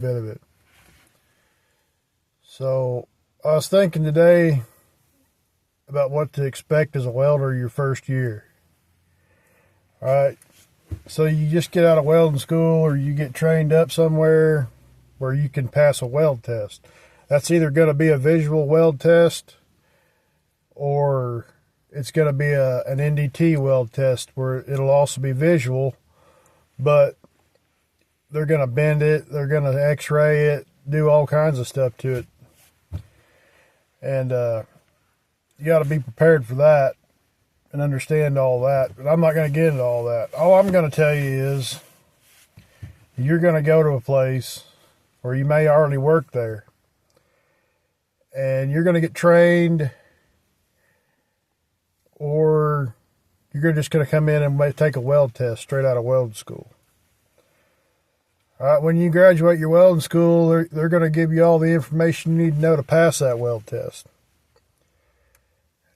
bit of it. So I was thinking today about what to expect as a welder your first year. All right. So you just get out of welding school or you get trained up somewhere where you can pass a weld test. That's either going to be a visual weld test or it's going to be an NDT weld test where it'll also be visual, but they're going to bend it, they're going to x-ray it, do all kinds of stuff to it. And you got to be prepared for that and understand all that. But I'm not going to get into all that. All I'm going to tell you is you're going to go to a place, or you may already work there, and you're going to get trained, or you're just going to come in and take a weld test straight out of welding school. All right, when you graduate your welding school, they're going to give you all the information you need to know to pass that weld test.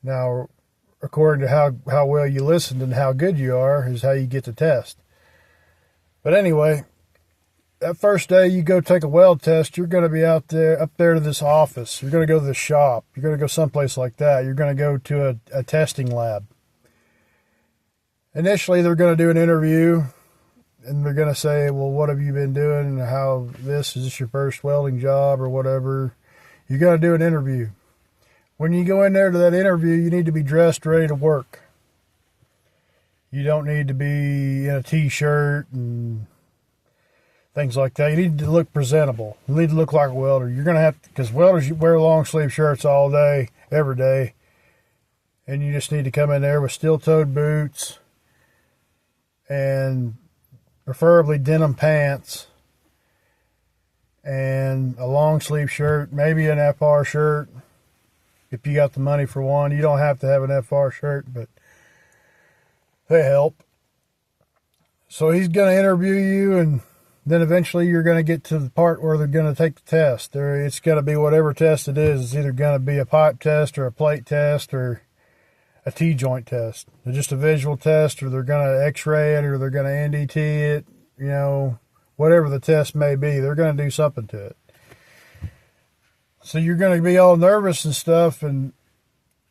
Now, according to how well you listened and how good you are is how you get the test. But anyway, that first day you go take a weld test, you're going to be up there to this office. You're going to go to the shop. You're going to go someplace like that. You're going to go to a testing lab. Initially, they're going to do an interview, and they're going to say, well, what have you been doing? Is this your first welding job or whatever? You're going to do an interview. When you go in there to that interview, you need to be dressed, ready to work. You don't need to be in a t-shirt and things like that. You need to look presentable. You need to look like a welder. You're going to have to, because welders wear long sleeve shirts all day, every day. And you just need to come in there with steel-toed boots and preferably denim pants and a long sleeve shirt, maybe an FR shirt. If you got the money for one, you don't have to have an FR shirt, but they help. So he's going to interview you, and then eventually you're going to get to the part where they're going to take the test. It's going to be whatever test it is. It's either going to be a pipe test or a plate test or a T-joint test. It's just a visual test, or they're going to x-ray it, or they're going to NDT it, whatever the test may be. They're going to do something to it. So you're going to be all nervous and stuff, and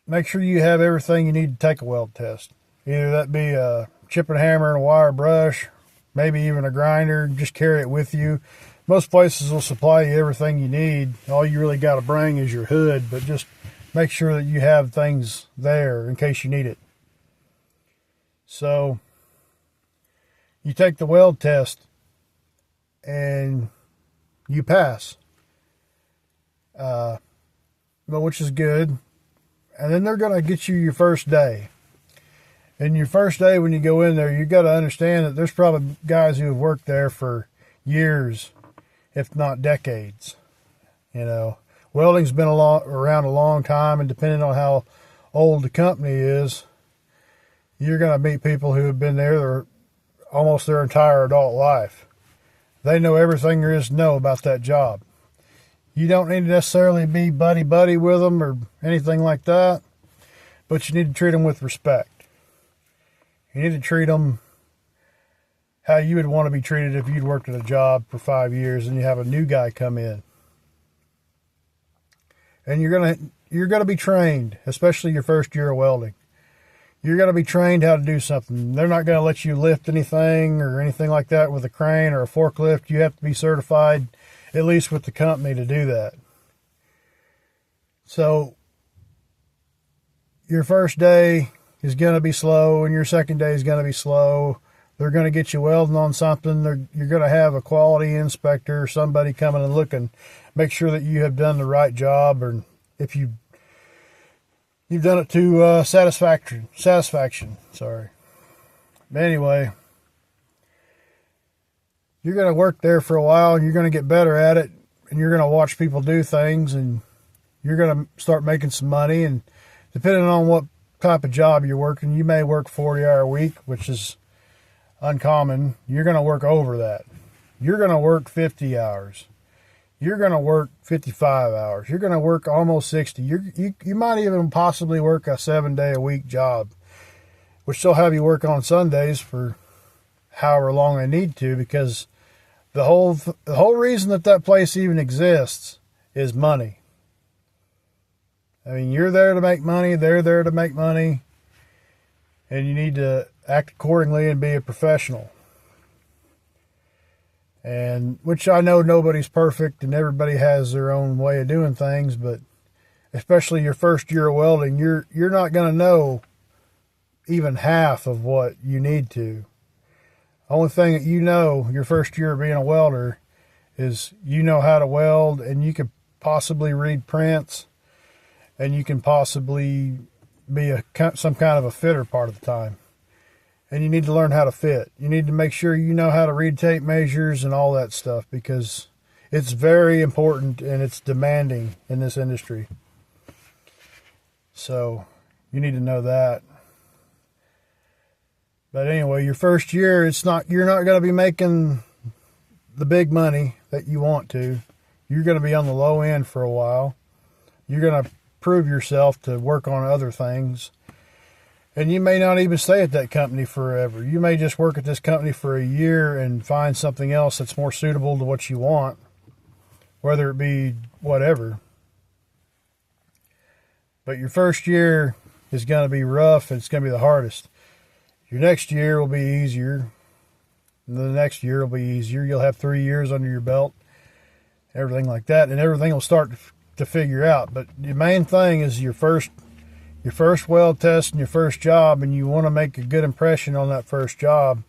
make sure you have everything you need to take a weld test. Either that be a chipping hammer and a wire brush, maybe even a grinder. Just carry it with you. Most places will supply you everything you need. All you really got to bring is your hood, but just make sure that you have things there in case you need it. So you take the weld test and you pass. Which is good. And then they're going to get you your first day. And your first day when you go in there, you got to understand that there's probably guys who have worked there for years, if not decades. Welding's been around a long time, and depending on how old the company is, you're going to meet people who have been there almost their entire adult life. They know everything there is to know about that job. You don't need to necessarily be buddy-buddy with them or anything like that, but you need to treat them with respect. You need to treat them how you would want to be treated if you'd worked at a job for 5 years and you have a new guy come in. And you're gonna be trained, especially your first year of welding. You're going to be trained how to do something. They're not going to let you lift anything or anything like that with a crane or a forklift. You have to be certified, at least with the company, to do that. So your first day is going to be slow, and your second day is going to be slow. They're going to get you welding on something. You're going to have a quality inspector or somebody coming and looking, make sure that you have done the right job, or if you've done it to satisfaction. Sorry. But anyway, you're going to work there for a while, and you're going to get better at it, and you're going to watch people do things, and you're going to start making some money. And depending on what type of job you're working, you may work 40-hour a week, which is uncommon. You're going to work over that. You're going to work 50 hours. You're going to work 55 hours. You're going to work almost 60. You might even possibly work a 7-day-a-week job, which they'll have you work on Sundays for however long they need to, because the whole reason that place even exists is money. I mean, you're there to make money, they're there to make money, and you need to act accordingly and be a professional. And which I know nobody's perfect and everybody has their own way of doing things, but especially your first year of welding, you're not going to know even half of what you need to. Only thing that you know your first year of being a welder is you know how to weld, and you could possibly read prints, and you can possibly be some kind of a fitter part of the time. And you need to learn how to fit. You need to make sure you know how to read tape measures and all that stuff, because it's very important and it's demanding in this industry. So you need to know that. But anyway, your first year, you're not going to be making the big money that you want to. You're going to be on the low end for a while. You're going to prove yourself to work on other things. And you may not even stay at that company forever. You may just work at this company for a year and find something else that's more suitable to what you want, whether it be whatever. But your first year is going to be rough, and it's going to be the hardest. Your next year will be easier. And the next year will be easier. You'll have 3 years under your belt, everything like that, and everything will start to figure out. But the main thing is your first weld test and your first job, and you want to make a good impression on that first job.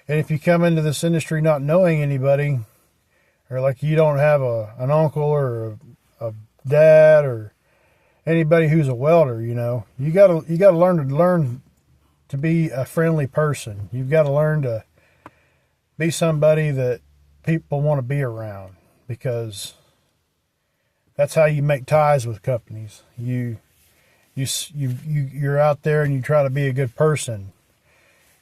And if you come into this industry not knowing anybody, or like you don't have an uncle or a dad or anybody who's a welder, you gotta learn to be a friendly person. You've got to learn to be somebody that people want to be around, because that's how you make ties with companies. You're out there and you try to be a good person.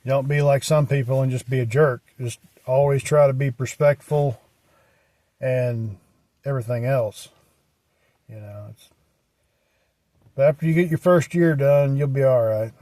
You don't be like some people and just be a jerk. Just always try to be respectful and everything else. But after you get your first year done, you'll be all right.